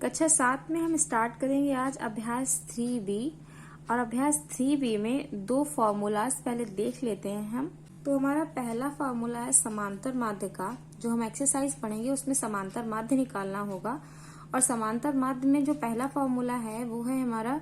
कक्षा 7 में हम स्टार्ट करेंगे आज अभ्यास 3B। और अभ्यास 3B में दो फॉर्मूलाज पहले देख लेते हैं हम। तो हमारा पहला फॉर्मूला है समांतर माध्य का, जो हम एक्सरसाइज पढ़ेंगे उसमें समांतर माध्य निकालना होगा। और समांतर माध्य में जो पहला फॉर्मूला है वो है हमारा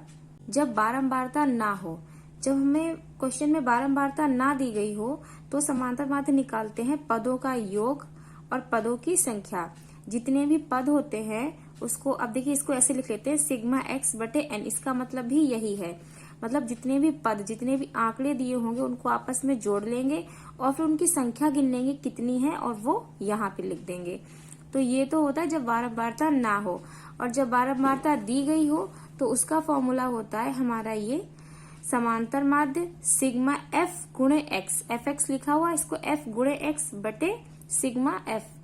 जब बारंबारता ना हो। जब हमें क्वेश्चन में बारंबारता ना दी गई हो तो समांतर माध्य निकालते हैं पदों का योग और पदों की संख्या। जितने भी पद होते हैं उसको, अब देखिए इसको ऐसे लिख लेते हैं सिग्मा एक्स बटे एन। इसका मतलब भी यही है, मतलब जितने भी पद, जितने भी आंकड़े दिए होंगे उनको आपस में जोड़ लेंगे और फिर उनकी संख्या गिन लेंगे कितनी है और वो यहाँ पे लिख देंगे। तो ये तो होता है जब बारंबारता ना हो। और जब बारंबारता दी गई हो तो उसका फॉर्मूला होता है हमारा ये समांतर माध्य सिग्मा एफ गुणे एक्स। एफ एक्स लिखा हुआ, इसको एफ गुणे एक्स बटे सिग्मा एफ।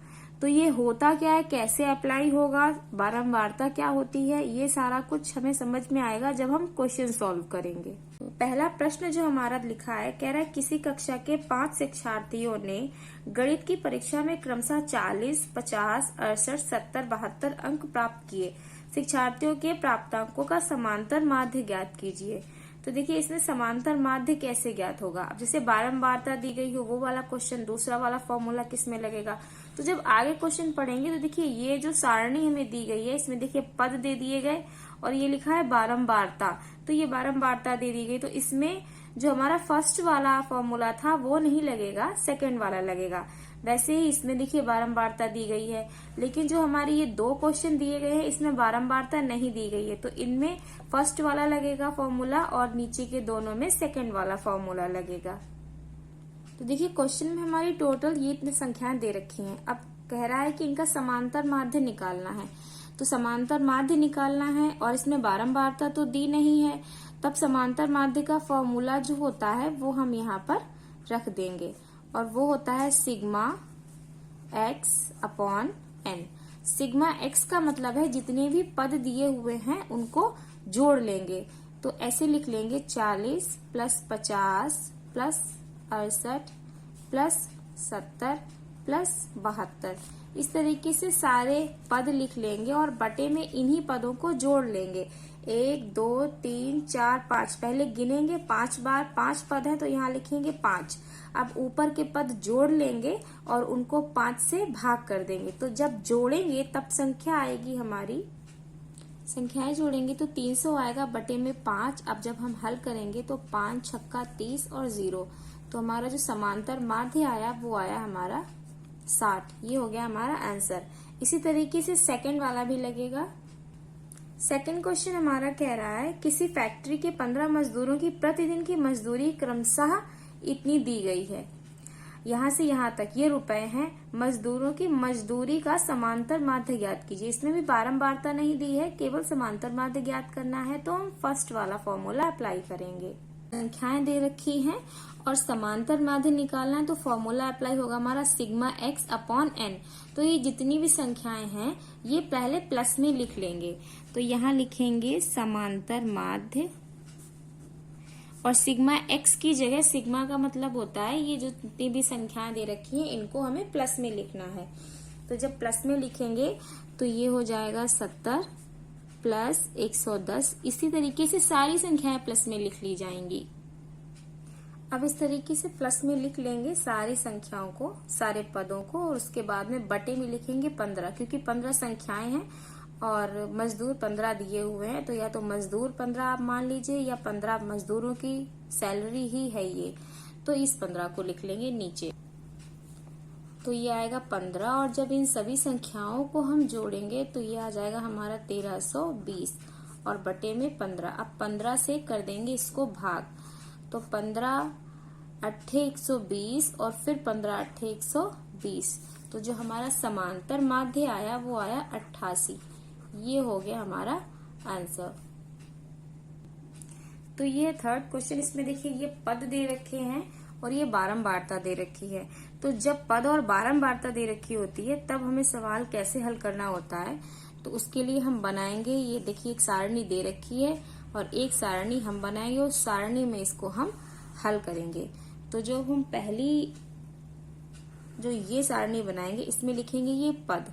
तो ये होता क्या है, कैसे अप्लाई होगा, बारंबारता क्या होती है, ये सारा कुछ हमें समझ में आएगा जब हम क्वेश्चन सॉल्व करेंगे। पहला प्रश्न जो हमारा लिखा है, कह रहा है किसी कक्षा के 5 शिक्षार्थियों ने गणित की परीक्षा में क्रमशः 40, 50, 68, 70, 72 अंक प्राप्त किए। शिक्षार्थियों के प्राप्तांकों का समांतर माध्य ज्ञात कीजिए। तो देखिए इसमें समांतर माध्य कैसे ज्ञात होगा। अब जैसे बारंबारता दी गई हो वो वाला क्वेश्चन, दूसरा वाला फॉर्मूला किस में लगेगा। तो जब आगे क्वेश्चन पढ़ेंगे तो देखिए ये जो सारणी हमें दी गई है इसमें देखिए पद दे दिए गए और ये लिखा है बारंबारता। तो ये बारंबारता दे दी गई, तो इसमें जो हमारा फर्स्ट वाला फॉर्मूला था वो नहीं लगेगा, सेकंड वाला लगेगा। वैसे ही इसमें देखिए बारंबारता दी गई है, लेकिन जो हमारी ये दो क्वेश्चन दिए गए हैं इसमें बारंबारता नहीं दी गई है। तो इनमें फर्स्ट वाला लगेगा फॉर्मूला और नीचे के दोनों में सेकंड वाला फॉर्मूला लगेगा। तो देखिए क्वेश्चन में हमारी टोटल ये इतनी संख्याएं दे रखी हैं। अब कह रहा है कि इनका समांतर माध्य निकालना है। तो समांतर माध्य निकालना है और इसमें बारंबारता तो दी नहीं है, तब समांतर माध्य का फॉर्मूला जो होता है वो हम यहाँ पर रख देंगे और वो होता है sigma x upon n. Sigma x का मतलब है जितने भी पद दिए हुए हैं उनको जोड़ लेंगे। तो ऐसे लिख लेंगे 40 प्लस 50 प्लस 68 प्लस 70 प्लस 72। इस तरीके से सारे पद लिख लेंगे और बटे में इन्हीं पदों को जोड़ लेंगे। 1 2 3 4 5 पहले गिनेंगे 5 बार, 5 पद है तो यहाँ लिखेंगे 5। अब ऊपर के पद जोड़ लेंगे और उनको 5 से भाग कर देंगे। तो जब जोड़ेंगे तब संख्या आएगी हमारी, संख्याएं जोड़ेंगे तो 300 आएगा बटे में 5। अब जब हम हल करेंगे तो 5 छक्का 30 और 0, तो हमारा जो समांतर माध्य आया वो आया हमारा 60। ये हो गया हमारा आंसर। इसी तरीके से सेकंड वाला भी लगेगा। सेकंड क्वेश्चन हमारा कह रहा है किसी फैक्ट्री के 15 मजदूरों की प्रतिदिन की मजदूरी क्रमशः इतनी दी गई है। यहाँ से यहाँ तक ये रुपए हैं। मजदूरों की मजदूरी का समांतर माध्य ज्ञात कीजिए। इसमें भी बारंबारता नहीं दी है, केवल समांतर माध्य ज्ञात करना है, तो हम फर्स्ट वाला फॉर्मूला अप्लाई करेंगे। संख्याएं दे रखी हैं और समांतर माध्य निकालना है तो फॉर्मूला अप्लाई होगा हमारा सिग्मा एक्स अपॉन एन। तो ये जितनी भी संख्याएं हैं ये पहले प्लस में लिख लेंगे। तो यहाँ लिखेंगे समांतर माध्य और सिग्मा एक्स की जगह, सिग्मा का मतलब होता है ये जो जितनी भी संख्याएं दे रखी हैं इनको हमें प्लस में लिखना है। तो जब प्लस में लिखेंगे तो ये हो जाएगा 70 प्लस 110। इसी तरीके से सारी संख्याएं प्लस में लिख ली जाएंगी। अब इस तरीके से प्लस में लिख लेंगे सारी संख्याओं को, सारे पदों को, और उसके बाद में बटे में लिखेंगे 15, क्योंकि 15 संख्याएं हैं और मजदूर 15 दिए हुए हैं। तो या तो मजदूर 15 आप मान लीजिए या 15 मजदूरों की सैलरी ही है ये, तो इस 15 को लिख लेंगे नीचे। तो ये आएगा 15 और जब इन सभी संख्याओं को हम जोड़ेंगे तो ये आ जाएगा हमारा 1320 और बटे में 15। अब 15 से कर देंगे इसको भाग, तो 15 अट्ठे 120 और फिर 15 अट्ठे 120। तो जो हमारा समांतर माध्य आया वो आया 88। ये हो गया हमारा आंसर। तो ये थर्ड क्वेश्चन, इसमें देखिए ये पद दे रखे हैं और ये बारंबारता दे रखी है। तो जब पद और बारंबारता दे रखी होती है तब हमें सवाल कैसे हल करना होता है, तो उसके लिए हम बनाएंगे, ये देखिए एक सारणी दे रखी है और एक सारणी हम बनाएंगे और सारणी में इसको हम हल करेंगे। तो जो हम पहली जो ये सारणी बनाएंगे इसमें लिखेंगे ये पद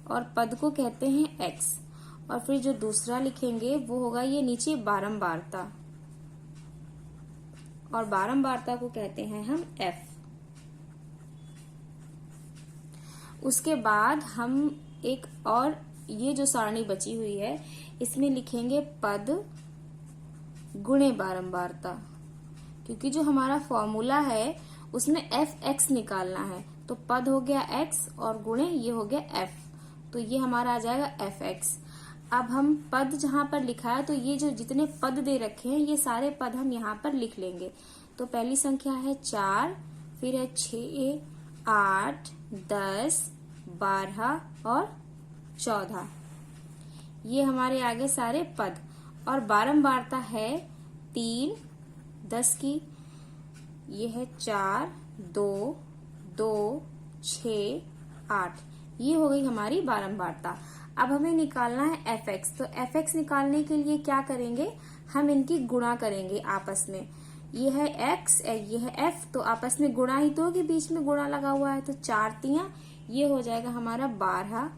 और पद को कहते हैं x। और फिर जो दूसरा लिखेंगे वो होगा ये नीचे बारंबारता, और बारंबारता को कहते हैं हम f। उसके बाद हम एक और ये जो सारणी बची हुई है इसमें लिखेंगे पद गुणे बारंबारता, क्योंकि जो हमारा फॉर्मूला है उसमें fx निकालना है। तो पद हो गया x और गुणे ये हो गया f, तो ये हमारा आ जाएगा fx। अब हम पद जहां पर लिखा है तो ये जो जितने पद दे रखे हैं ये सारे पद हम यहाँ पर लिख लेंगे। तो पहली संख्या है 4, फिर है 6, 8, 10, 12 और 14। ये हमारे आगे सारे पद। और बारंबारता है 3, 10 की, ये है 4, 2, 2, 6, 8। ये हो गई हमारी बारंबारता। अब हमें निकालना है fx। तो fx निकालने के लिए क्या करेंगे, हम इनकी गुणा करेंगे आपस में। ये है x, ये है f, तो आपस में गुणा ही तो होगी, बीच में गुणा लगा हुआ है। तो 4 तियां ये हो जाएगा हमारा 12,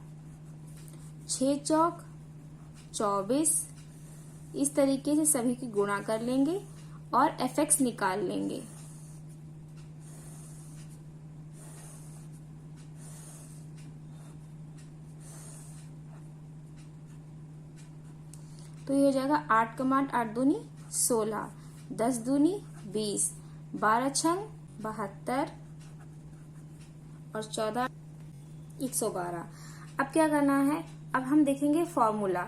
6 चौक 24। इस तरीके से सभी की गुणा कर लेंगे और fx निकाल लेंगे। तो ये हो जाएगा 8 कमांड 8 दूनी 16, 10 दूनी 20, 12 छंग 72 और 14 112। अब क्या करना है, अब हम देखेंगे फॉर्मूला।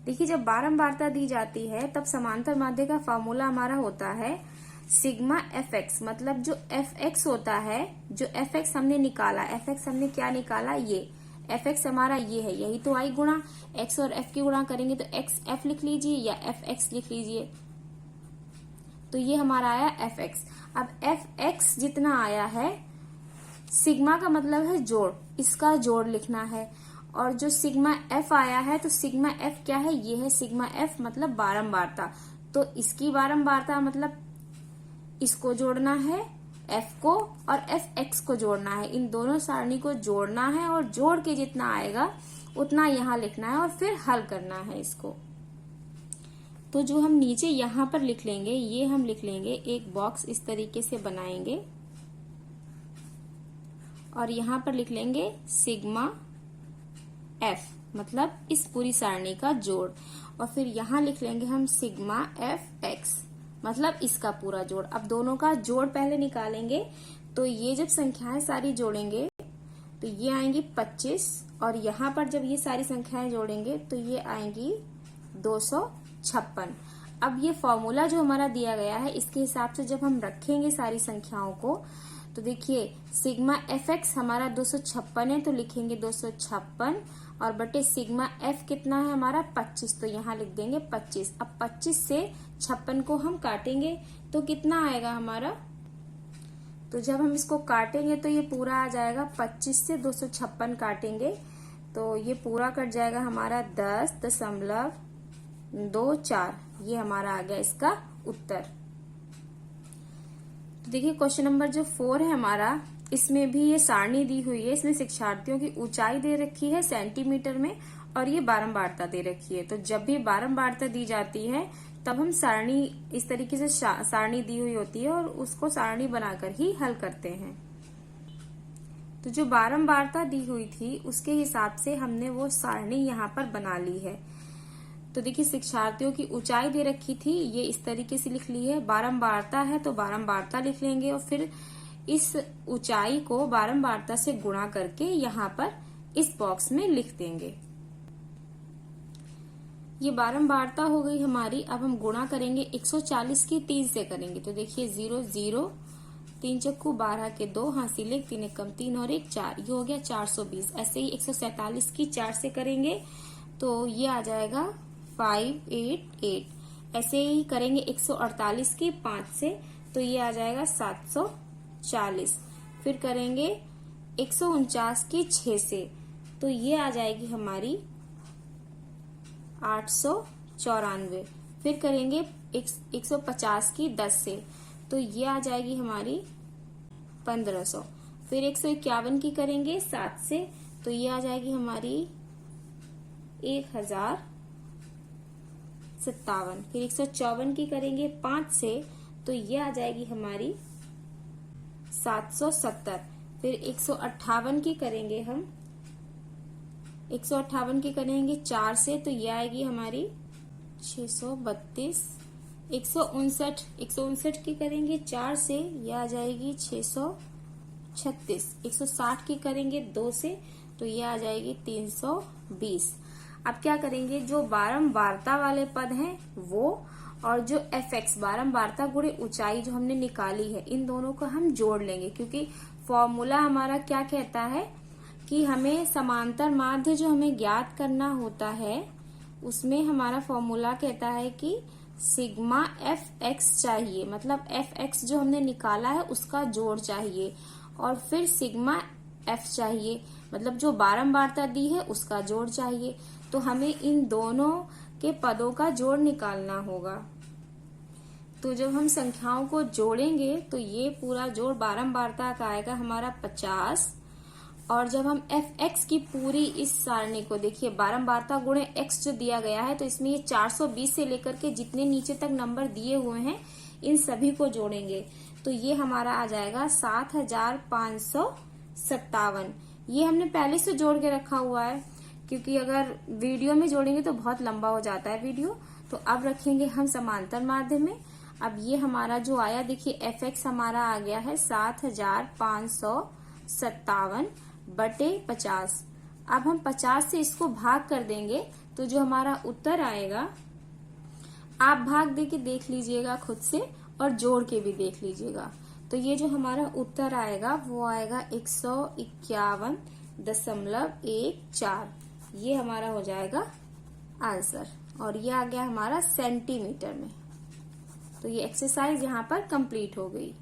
देखिए जब बारंबारता दी जाती है तब समांतर माध्य का फॉर्मूला हमारा होता है सिग्मा fx। मतलब जो fx होता है, जो fx हमने निकाला, fx हमने क्या निकाला, ये fx हमारा ये है, यही तो आई गुणा x और f की गुणा करेंगे तो x f लिख लीजिए या fx लिख लीजिए। तो ये हमारा आया fx। अब fx जितना आया है, सिग्मा का मतलब है जोड़, इसका जोड़ लिखना है। और जो सिग्मा f आया है तो सिग्मा f क्या है, ये है सिग्मा f मतलब बारंबारता। तो इसकी बारंबारता मतलब इसको जोड़ना है f को, और fx को जोड़ना है। इन दोनों सारणी को जोड़ना है और जोड़ के जितना आएगा उतना यहाँ लिखना है और फिर हल करना है इसको। तो जो हम नीचे यहाँ पर लिख लेंगे, ये हम लिख लेंगे एक बॉक्स इस तरीके से बनाएंगे और यहाँ पर लिख लेंगे सिग्मा f मतलब इस पूरी सारणी का जोड़। और फिर यहाँ लिख लेंगे हम सिग्मा fx मतलब इसका पूरा जोड़। अब दोनों का जोड़ पहले निकालेंगे। तो ये जब संख्याएं सारी जोड़ेंगे तो ये आएंगी 25, और यहाँ पर जब ये सारी संख्याएं जोड़ेंगे तो ये आएंगी 256। अब ये फॉर्मूला जो हमारा दिया गया है इसके हिसाब से जब हम रखेंगे सारी संख्याओं को, तो देखिए सिग्मा fx हमारा 256 है तो लिखेंगे 256, और बटे सिग्मा f कितना है हमारा 25, तो यहाँ लिख देंगे 25। अब 25 से 56 को हम काटेंगे तो कितना आएगा हमारा, तो जब हम इसको काटेंगे तो ये पूरा आ जाएगा। 25 से 256 काटेंगे तो ये पूरा कट जाएगा हमारा 10.24। ये हमारा आ गया इसका उत्तर। तो देखिए क्वेश्चन नंबर जो 4 है हमारा, इसमें भी ये सारणी दी हुई है। इसमें शिक्षार्थियों की ऊंचाई दे रखी है सेंटीमीटर में और ये बारंबारता दे रखी है। तो जब भी बारंबारता दी जाती है तब हम सारणी इस तरीके से सारणी दी हुई होती है और उसको सारणी बनाकर ही हल करते हैं। तो जो बारंबारता दी हुई थी उसके हिसाब से हमने वो सारणी यहाँ पर बना ली है। तो देखिए शिक्षार्थियों की ऊंचाई दे रखी थी, ये इस तरीके से लिख ली है। बारंबारता है तो बारंबारता लिख लेंगे और फिर इस ऊंचाई को बारंबारता से गुणा करके यहाँ पर इस बॉक्स में लिख देंगे। ये बारंबारता हो गई हमारी। अब हम गुणा करेंगे 140 की 3 से करेंगे। तो देखिए 0 0, 3 चक्कू 12 के 2, हासिल 1, 3 कम 3 और 1 4, ये हो गया 420। ऐसे ही 147 की 4 से करेंगे तो ये आ जाएगा 588। ऐसे ही करेंगे 148 की 5 से तो ये आ जाएगा 740। फिर करेंगे 149 की 6 से तो ये आ जाएगी हमारी 894। फिर करेंगे 150 की 10 से तो ये आ जाएगी हमारी 1500। फिर 151 की करेंगे 7 से तो ये आ जाएगी हमारी 1057। फिर 154 की करेंगे 5 से, तो ये आ जाएगी हमारी 770। फिर 158 की करेंगे हम, 158 की करेंगे 4 से, तो ये आएगी हमारी 632। 159 की करेंगे 4 से, ये आ जाएगी 636। 160 की करेंगे 2 से, तो ये आ जाएगी 320। अब क्या करेंगे, जो बारंबारता वाले पद हैं वो, और जो fx बारंबारता गुणे ऊंचाई जो हमने निकाली है, इन दोनों को हम जोड़ लेंगे, क्योंकि फॉर्मूला हमारा क्या कहता है कि हमें समांतर माध्य जो हमें ज्ञात करना होता है, उसमें हमारा फॉर्मूला कहता है कि सिग्मा fx चाहिए, मतलब fx जो हमने निकाला है उसका जोड़ चाहिए, और फिर सिग्मा f चाहिए, मतलब जो बारंबारता दी है उसका जोड़ चाहिए। तो हमें इन दोनों के पदों का जोड़ निकालना होगा। तो जब हम संख्याओं को जोड़ेंगे तो ये पूरा जोड़ बारंबारता का आएगा हमारा 50, और जब हम fx की पूरी इस सारणी को देखिए, बारंबारता गुणे x जो दिया गया है, तो इसमें ये 420 से लेकर के जितने नीचे तक नंबर दिए हुए हैं इन सभी को जोड़ेंगे, तो ये हमारा आ जाएगा 7557। ये हमने पहले से जोड़ के रखा हुआ है, क्योंकि अगर वीडियो में जोड़ेंगे तो बहुत लंबा हो जाता है वीडियो। तो अब रखेंगे हम समांतर माध्य में। अब ये हमारा जो आया, देखिए fx हमारा आ गया है 7557 बटे 50। अब हम 50 से इसको भाग कर देंगे, तो जो हमारा उत्तर आएगा, आप भाग दे के देख लीजिएगा खुद से, और जोड़ के भी देख लीजिएगा। तो ये जो हमारा उत्तर आएगा वो आएगा 151.14। ये हमारा हो जाएगा आंसर, और ये आ गया हमारा सेंटीमीटर में। तो ये एक्सरसाइज यहाँ पर कंप्लीट हो गई।